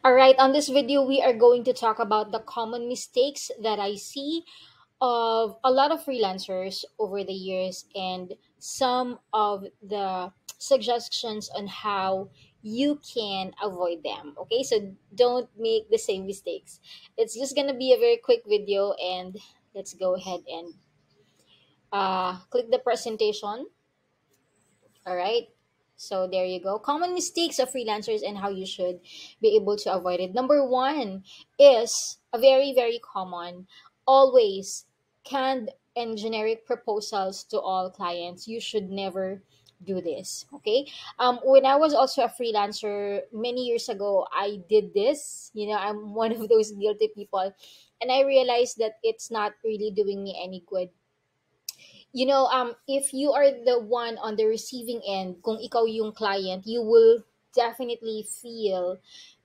All right, on this video, we are going to talk about the common mistakes that I see of a lot of freelancers over the years and some of the suggestions on how you can avoid them. Okay, so don't make the same mistakes. It's just going to be a very quick video, and let's go ahead and click the presentation. All right. So there you go. Common mistakes of freelancers and how you should be able to avoid it. Number one is a very, very common. Always canned and generic proposals to all clients. You should never do this. Okay. When I was also a freelancer many years ago, I did this. I'm one of those guilty people. And I realized that it's not really doing me any good. If you are the one on the receiving end, kung ikaw yung client, you will definitely feel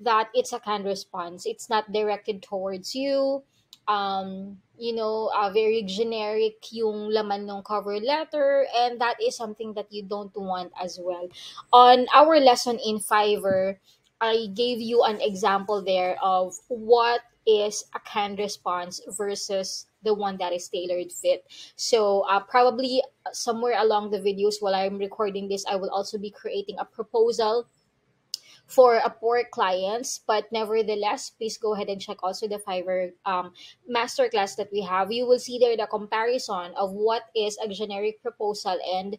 that it's a canned response. It's not directed towards you. Very generic yung laman ng cover letter, and that is something that you don't want as well. On our lesson in Fiverr, I gave you an example there of what is a canned response versus the one that is tailored fit. So probably somewhere along the videos while I'm recording this, I will also be creating a proposal for a poor clients. But nevertheless, please go ahead and check also the Fiverr masterclass that we have. You will see there the comparison of what is a generic proposal and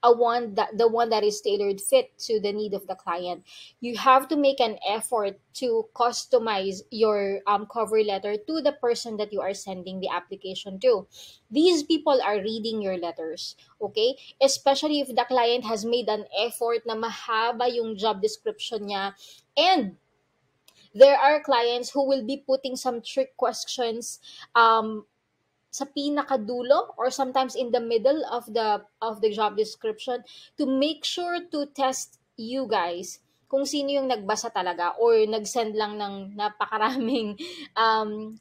the one that is tailored fit to the need of the client. You have to make an effort to customize your cover letter to the person that you are sending the application to. These people are reading your letters, okay? Especially if the client has made an effort na mahaba yung job description niya, and there are clients who will be putting some trick questions sa pinakadulo or sometimes in the middle of the job description to make sure to test you guys kung sino yung nagbasa talaga or nag-send lang ng napakaraming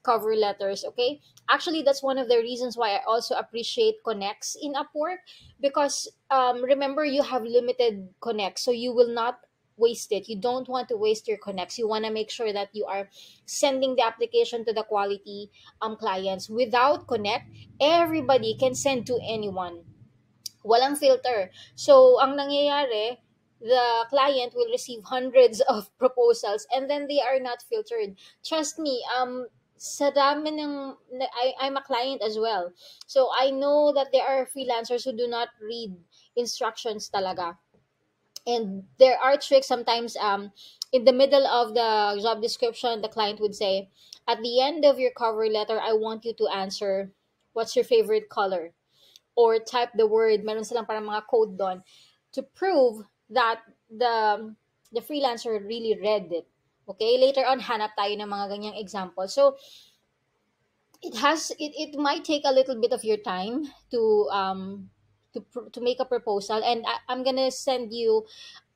cover letters, okay? Actually, that's one of the reasons why I also appreciate connects in Upwork, because remember, you have limited connects, so you will not waste it. You don't want to waste your connects. You want to make sure that you are sending the application to the quality clients. Without connect, everybody can send to anyone. Walang filter. So, ang nangyayari, the client will receive hundreds of proposals and then they are not filtered. Trust me, sa dami I'm a client as well. So, I know that there are freelancers who do not read instructions talaga. And there are tricks sometimes, in the middle of the job description, the client would say, at the end of your cover letter, I want you to answer, what's your favorite color? Or type the word, meron silang parang mga code doon, to prove that the freelancer really read it. Okay, later on hanap tayo ng mga ganyang example. So it might take a little bit of your time to make a proposal, and I'm gonna send you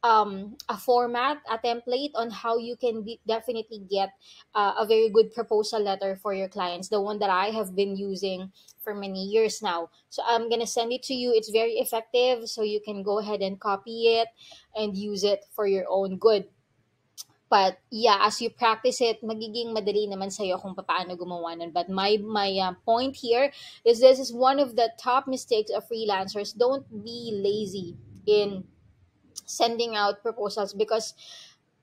a format, a template on how you can definitely get a very good proposal letter for your clients, the one that I have been using for many years now. So I'm gonna send it to you. It's very effective, so you can go ahead and copy it and use it for your own good. But yeah, as you practice it, magiging madali naman sa'yo kung paano gumawa nun. But my point here is, this is one of the top mistakes of freelancers. Don't be lazy in sending out proposals, because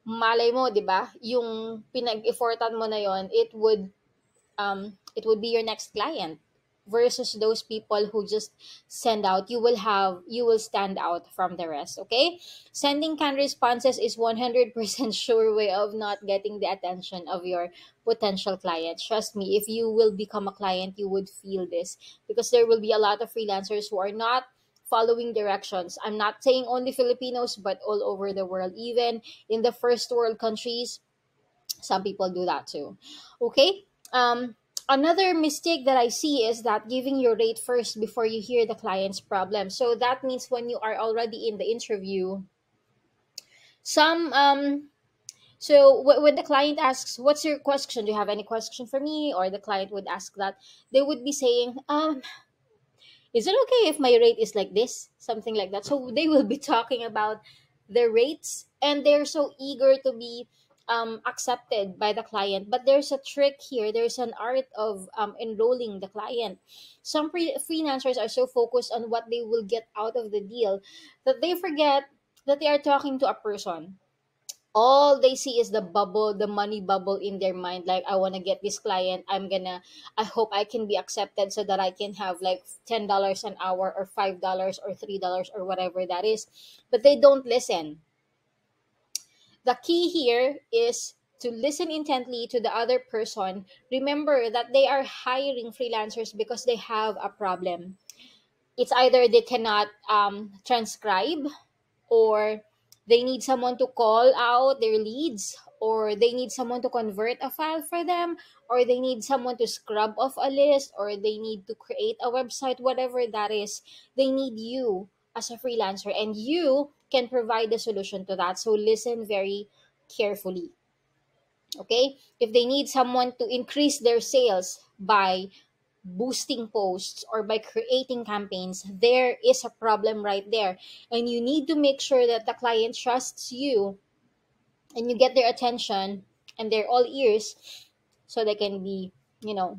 malay mo, 'di ba? Yung pinag-effortan mo na yon, it would be your next client, versus those people who just send out. You will stand out from the rest, okay? Sending canned responses is 100% sure way of not getting the attention of your potential client. Trust me, if you will become a client, you would feel this, because there will be a lot of freelancers who are not following directions. I'm not saying only Filipinos, but all over the world, even in the first world countries, some people do that too. Okay. Another mistake that I see is that giving your rate first before you hear the client's problem. So that means when you are already in the interview, some so when the client asks, "What's your question? Do you have any question for me?" or the client would ask that, they would be saying, "Is it okay if my rate is like this?" Something like that. So they will be talking about their rates, and they're so eager to be accepted by the client. But there's a trick here. There's an art of enrolling the client. Some freelancers are so focused on what they will get out of the deal that they forget that they are talking to a person. All they see is the bubble, the money bubble in their mind. Like, I want to get this client. I hope I can be accepted so that I can have like $10 an hour or $5 or $3 or whatever that is. But they don't listen. The key here is to listen intently to the other person. Remember that they are hiring freelancers because they have a problem. It's either they cannot transcribe, or they need someone to call out their leads, or they need someone to convert a file for them, or they need someone to scrub off a list, or they need to create a website, whatever that is. They need you as a freelancer, and you can provide the solution to that. So listen very carefully. Okay, if they need someone to increase their sales by boosting posts or by creating campaigns, there is a problem right there. And you need to make sure that the client trusts you and you get their attention and they're all ears, so they can be, you know,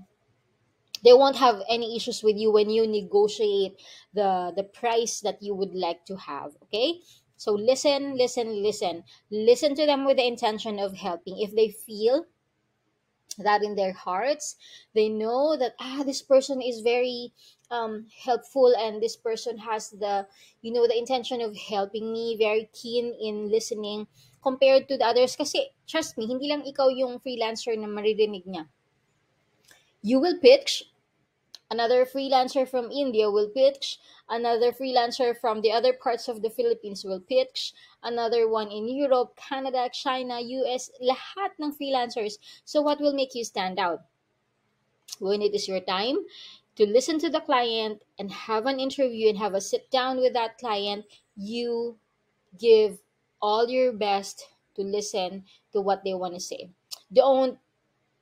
they won't have any issues with you when you negotiate the price that you would like to have. Okay, so listen to them with the intention of helping. If they feel that in their hearts, they know that, this person is very helpful, and this person has the, the intention of helping me, very keen in listening compared to the others. Kasi trust me, hindi lang ikaw yung freelancer na maririnig niya. You will pitch, another freelancer from India will pitch, another freelancer from the other parts of the Philippines will pitch, another one in Europe, Canada, China, US, lahat ng freelancers. So what will make you stand out? When it is your time to listen to the client and have an interview and have a sit down with that client, you give all your best to listen to what they want to say. Don't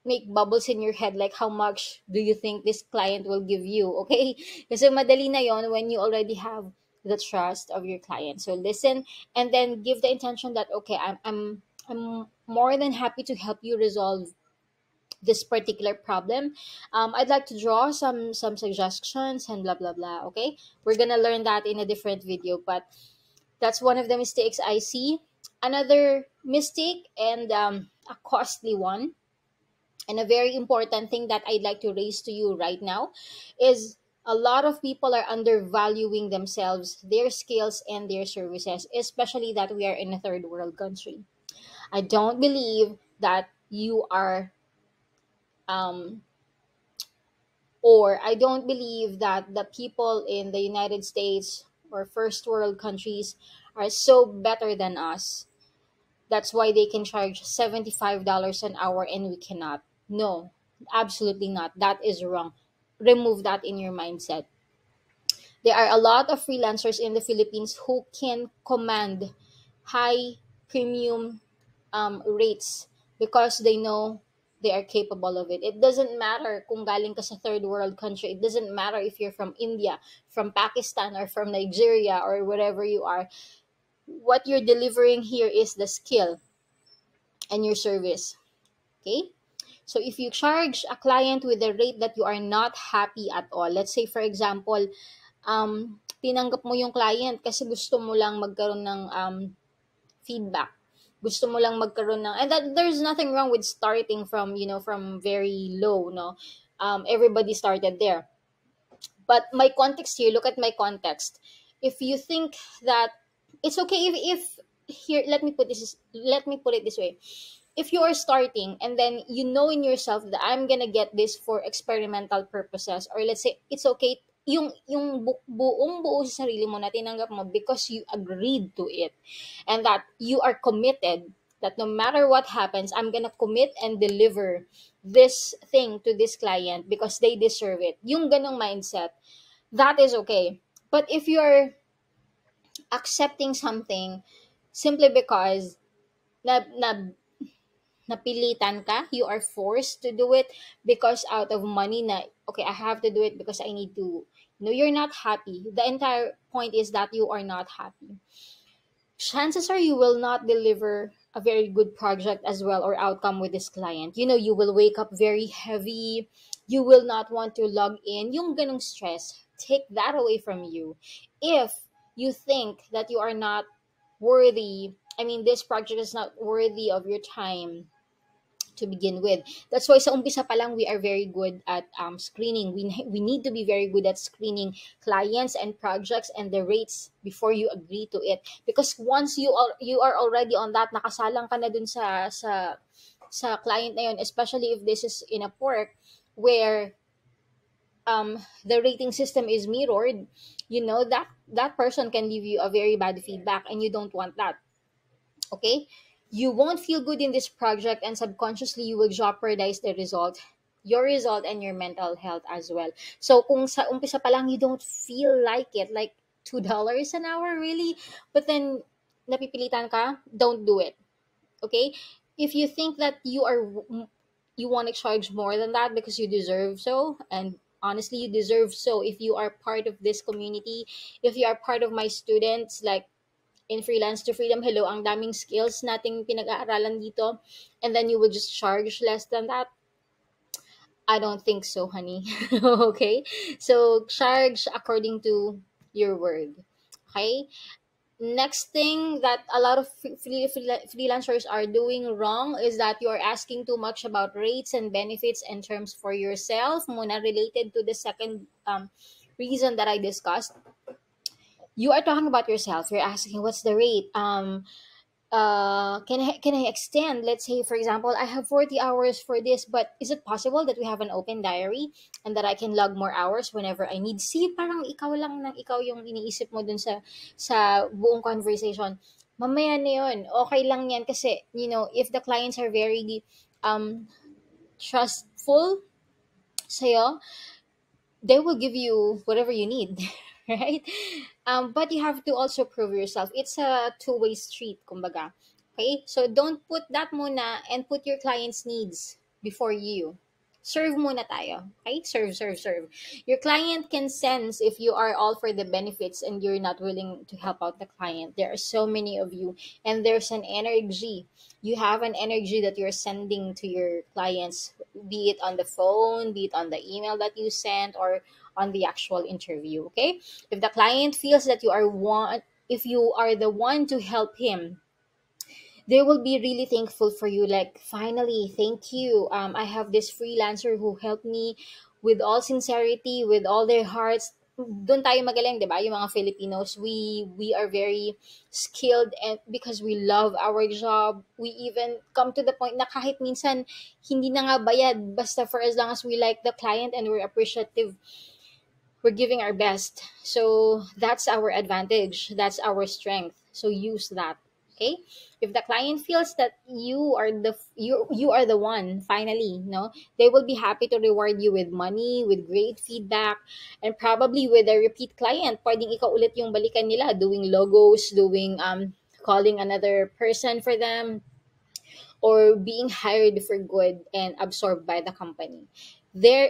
make bubbles in your head like how much do you think this client will give you, okay? Kasi madali na yon when you already have the trust of your client. So listen, and then give the intention that, okay, I'm more than happy to help you resolve this particular problem. I'd like to draw some suggestions and blah blah blah. Okay, we're gonna learn that in a different video, but that's one of the mistakes I see. Another mistake, and a costly one, and a very important thing that I'd like to raise to you right now, is a lot of people are undervaluing themselves, their skills, and their services, especially that we are in a third world country. I don't believe that you are um, or I don't believe that the people in the United States or first world countries are so better than us. That's why they can charge $75 an hour and we cannot. No, absolutely not. That is wrong. Remove that in your mindset. There are a lot of freelancers in the Philippines who can command high premium rates because they know they are capable of it. It doesn't matter kung galing ka sa third world country. It doesn't matter if you're from India, from Pakistan, or from Nigeria, or wherever you are. What you're delivering here is the skill and your service. Okay? So if you charge a client with a rate that you are not happy at all, let's say for example, tinanggap mo yung client kasi gusto mo lang magkaroon ng feedback. Gusto mo lang magkaroon ng, and that there's nothing wrong with starting from, from very low, no? Everybody started there. But my context here, look at my context. If you think that it's okay if here, let me put it this way. If you are starting and then you know in yourself that I'm gonna get this for experimental purposes, or let's say it's okay, buong buo sa sarili mo na tinanggap mo because you agreed to it, and that you are committed that no matter what happens, I'm gonna commit and deliver this thing to this client because they deserve it. Yung ganong mindset, that is okay. But if you're accepting something simply because na napilitan ka, you are forced to do it because out of money na, okay, I have to do it because I need to, you're not happy. The entire point is that you are not happy. Chances are you will not deliver a very good project as well or outcome with this client. You will wake up very heavy. You will not want to log in. Yung ganong stress, take that away from you. If you think that you are not worthy, I mean, this project is not worthy of your time to begin with. That's why sa umpisa pa lang we are very good at screening. We need to be very good at screening clients and projects and the rates before you agree to it. Because once you are already on that, nakasalang ka na dun sa client na yun, especially if this is in a pork where the rating system is mirrored, that person can give you a very bad feedback, and you don't want that. Okay, you won't feel good in this project, and subconsciously you will jeopardize the result, your result, and your mental health as well. So kung sa umpisa pa lang you don't feel like it, like $2 an hour, really, but then napipilitan ka, don't do it. Okay, if you think that you want to charge more than that because you deserve so, and honestly you deserve so, if you are part of this community, if you are part of my students, like in Freelance to Freedom, hello, ang daming skills nating pinag-aaralan dito, and then you will just charge less than that. I don't think so, honey. Okay, so charge according to your word. Okay, next thing that a lot of freelancers are doing wrong is that you are asking too much about rates and benefits and terms for yourself. Muna, related to the second reason that I discussed, you are talking about yourself. You're asking what's the rate, can I extend, let's say for example I have 40 hours for this, but is it possible that we have an open diary and that I can log more hours whenever I need? See, parang ikaw lang ng ikaw yung iniisip mo dun sa buong conversation. Mamaya na yun, okay lang yan, kasi if the clients are very um trustful sa'yo, they will give you whatever you need. Right, but you have to also prove yourself. It's a two-way street, kumbaga. Okay, so don't put that muna, and put your client's needs before you. Serve muna tayo. Okay, serve, serve, serve. Your client can sense if you are all for the benefits and you're not willing to help out the client. There are so many of you, and there's an energy. You have an energy that you're sending to your clients, be it on the phone, be it on the email that you sent, or on the actual interview. Okay, if the client feels that if you are the one to help him, they will be really thankful for you, like, finally, thank you, I have this freelancer who helped me with all sincerity, with all their hearts. Doon tayo magaling, 'di ba? Yung mga Filipinos, we are very skilled, and because we love our job, we even come to the point na kahit minsan hindi na nga bayad, basta for as long as we like the client and we're appreciative, we're giving our best. So that's our advantage. That's our strength. So use that. Okay. If the client feels that you are the one, finally, no, they will be happy to reward you with money, with great feedback, and probably with a repeat client. Pwedeng ikaw ulit yung balikan nila, doing logos, doing calling another person for them, or being hired for good and absorbed by the company.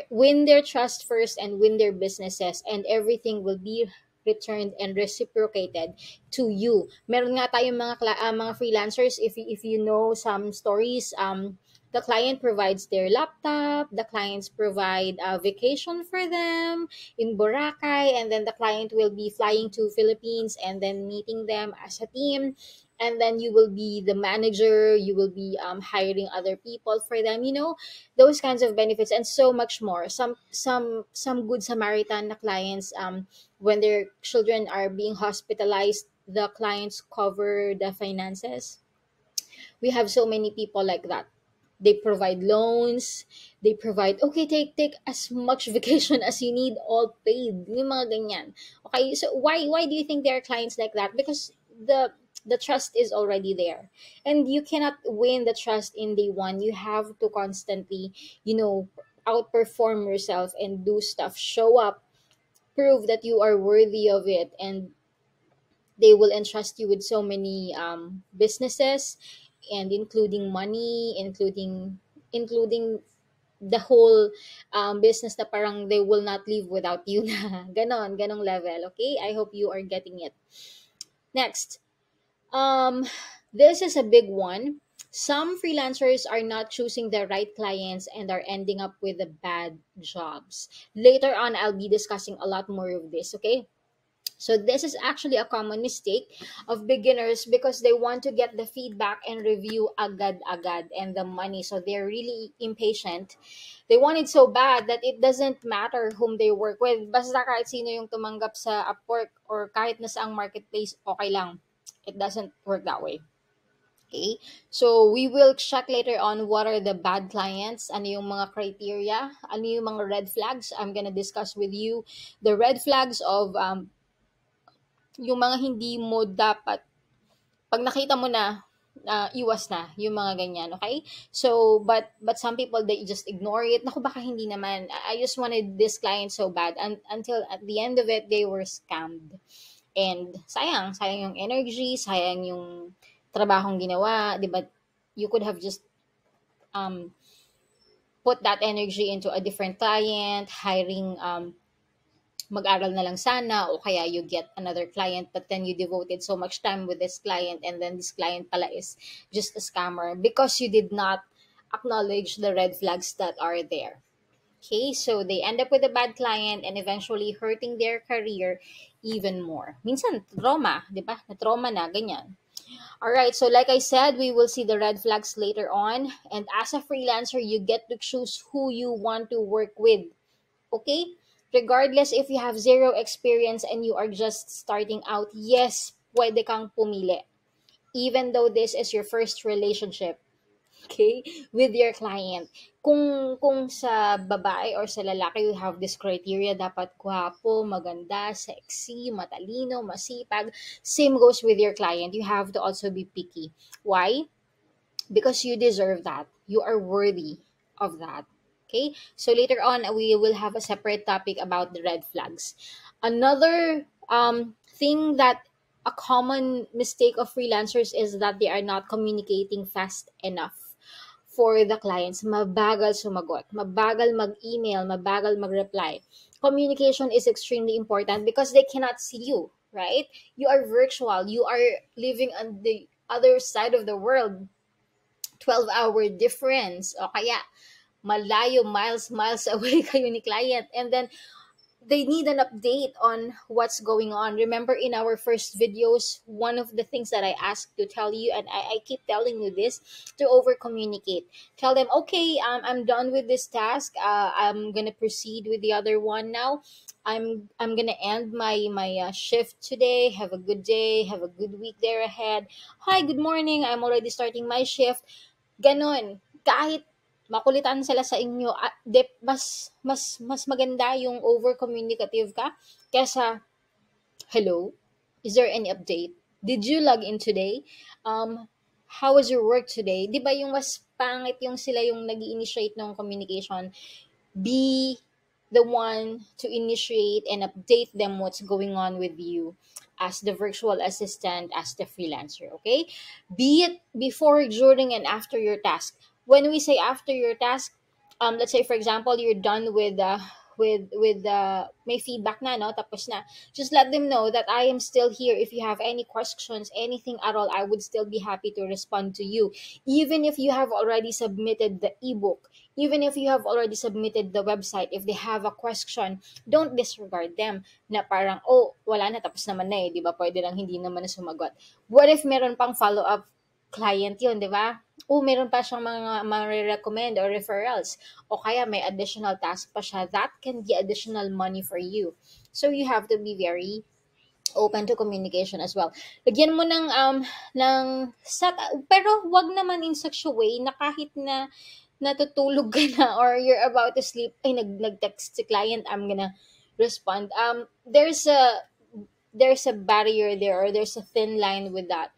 Win their trust first and win their businesses, and everything will be returned and reciprocated to you. Meron nga tayong mga freelancers, if you know some stories, the client provides their laptop, the clients provide a vacation for them in Boracay, and then the client will be flying to Philippines and then meeting them as a team, and then you will be the manager, you will be hiring other people for them, those kinds of benefits and so much more. Some good Samaritan na clients, when their children are being hospitalized, the clients cover the finances. We have so many people like that. They provide loans, they provide, okay, take as much vacation as you need, all paid, yung mga ganyan. Okay, so why do you think there are clients like that? Because the trust is already there, and you cannot win the trust in day one. You have to constantly, outperform yourself and do stuff, show up, prove that you are worthy of it, and they will entrust you with so many businesses, and including money, including the whole business, na parang they will not leave without you na ganong level. Okay, I hope you are getting it. Next, um This is a big one. Some freelancers are not choosing the right clients and are ending up with the bad jobs. Later on, I'll be discussing a lot more of this, okay? So this is actually a common mistake of beginners because they want to get the feedback and review agad-agad and the money. So they're really impatient. They want it so bad that it doesn't matter whom they work with. Basta kahit sino yung tumanggap sa Upwork or kahit na saang marketplace, okay lang. It doesn't work that way. Okay? So, we will check later on what are the bad clients, ano yung mga criteria, ano yung mga red flags. I'm gonna discuss with you the red flags of yung mga hindi mo dapat, pag nakita mo na, iwas na yung mga ganyan, okay? So, but some people, they just ignore it. Naku, baka hindi naman. I just wanted this client so bad. And until at the end of it, they were scammed. And sayang yung energy, sayang yung trabahong ginawa, 'di ba? You could have just um put that energy into a different client, hiring mag-aral na lang sana o kaya you get another client but then you devoted so much time with this client and then this client pala is just a scammer because you did not acknowledge the red flags that are there. Okay, so they end up with a bad client and eventually hurting their career even more. Minsan, trauma, di ba? Na-trauma na, ganyan. All right, so like I said, we will see the red flags later on. And as a freelancer, you get to choose who you want to work with. Okay? Regardless if you have zero experience and you are just starting out, yes, pwede kang pumili. Even though this is your first relationship, okay, with your client. Kung sa babae or sa lalaki, you have this criteria, dapat gwapo, maganda, sexy, matalino, masipag. Same goes with your client. You have to also be picky. Why? Because you deserve that. You are worthy of that. Okay? So later on, we will have a separate topic about the red flags. Another thing that a common mistake of freelancers is that they are not communicating fast enough for the clients. Mabagal sumagot, mabagal mag-email, mabagal mag-reply. Communication is extremely important because they cannot see you, right? You are virtual. You are living on the other side of the world, 12-hour difference o kaya malayo, miles away kayo ni client, and then they need an update on what's going on. Remember in our first videos, one of the things that I asked to tell you, and I keep telling you this, to over communicate. Tell them, okay, I'm done with this task. I'm gonna proceed with the other one now. I'm gonna end my shift today. Have a good day. Have a good week there ahead. Hi, good morning. I'm already starting my shift. Ganon. Kahit makulitan sila sa inyo, mas maganda yung over communicative ka kaysa, hello, is there any update? Did you log in today? How was your work today? 'Di ba yung mas pangit yung sila yung nag-initiate ng communication? Be the one to initiate and update them what's going on with you as the virtual assistant, as the freelancer, okay? Be it before, during, and after your task. When we say after your task, let's say for example, you're done with may feedback na, no? Tapos na. Just let them know that I am still here. If you have any questions, anything at all, I would still be happy to respond to you. Even if you have already submitted the ebook, even if you have already submitted the website, if they have a question, don't disregard them na parang, oh, wala na, tapos naman na eh, di ba? Pwede lang hindi naman na sumagot. What if meron pang follow-up client yun, di ba? O meron pa siyang mga recommend or referrals. O kaya may additional task pa siya. That can be additional money for you. So you have to be very open to communication as well. Lagyan mo ng set, pero wag naman in such a way na kahit na natutulog ka na or you're about to sleep, ay nag-text si client, I'm gonna respond. There's a barrier there, or there's a thin line with that.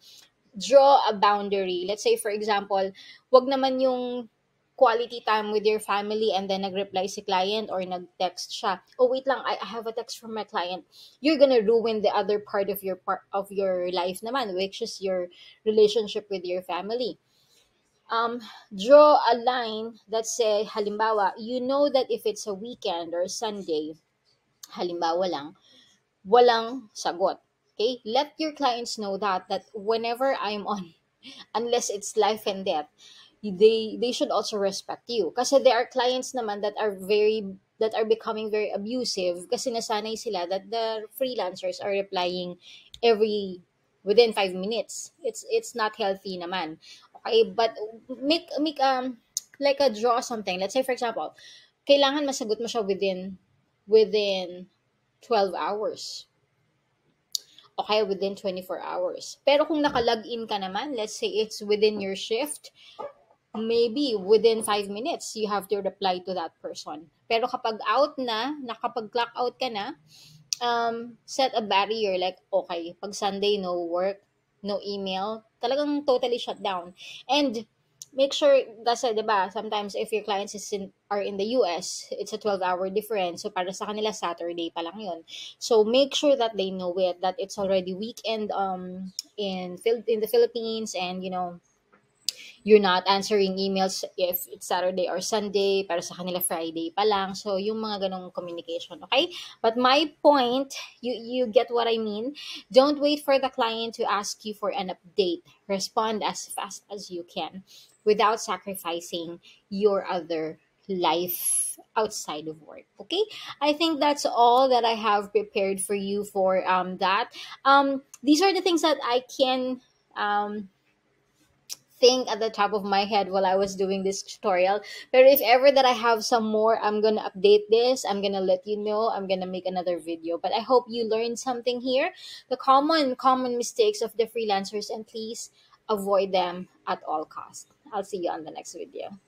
Draw a boundary. Let's say for example, wag naman yung quality time with your family and then nag-reply si client or nag-text siya. Oh, wait lang, I have a text from my client. You're gonna ruin the other part of your life naman, which is your relationship with your family. Draw a line that say, halimbawa, you know that if it's a weekend or Sunday, halimbawa lang, walang sagot. Okay? Let your clients know that whenever I'm on unless it's life and death, they should also respect you. Kasi there are clients naman that are becoming very abusive kasi nasanay sila that the freelancers are replying every within 5 minutes. It's not healthy naman. Okay, but make like a draw something. Let's say for example, kailangan masagot mo siya within 12 hours. Okay, within 24 hours. Pero kung naka-log-in ka naman, let's say it's within your shift, maybe within 5 minutes, you have to reply to that person. Pero kapag out na, nakapag-clock out ka na, set a barrier like, okay, pag Sunday, no work, no email, talagang totally shut down. And make sure, kasi, di ba, sometimes if your clients are in the US, it's a 12-hour difference. So, para sa kanila, Saturday pa lang yun. So, make sure that they know it, that it's already weekend in the Philippines, and, you're not answering emails if it's Saturday or Sunday, para sa kanila Friday pa lang. So, yung mga ganong communication, okay? But my point, you get what I mean? Don't wait for the client to ask you for an update. Respond as fast as you can without sacrificing your other life outside of work. Okay, I think that's all that I have prepared for you for that. These are the things that I can think at the top of my head while I was doing this tutorial. But if ever that I have some more, I'm gonna update this. I'm gonna let you know. I'm gonna make another video. But I hope you learned something here. The common mistakes of the freelancers, and please avoid them at all costs. I'll see you on the next video.